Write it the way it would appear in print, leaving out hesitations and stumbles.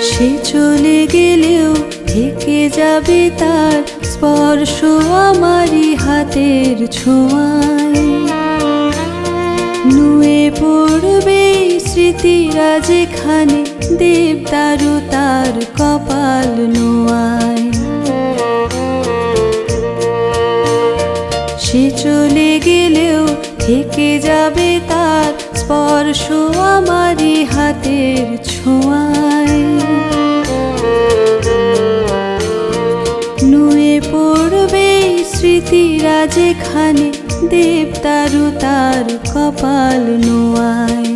সে চলে গেলেও থেকে যাবে তার স্পর্শ আমারই হাতের ছোঁয়ায়। নুয়ে পড়বে স্মৃতিরা যেখানে দেবদারু তার কপাল নোয়ায়। সে চলে গেলেও থেকে যাবে তার স্পর্শ আমারই হাতের ছোঁয়ায়। নুয়ে পড়বে স্মৃতিরা যেখানে দেবদারু তার কপাল নোয়ায়।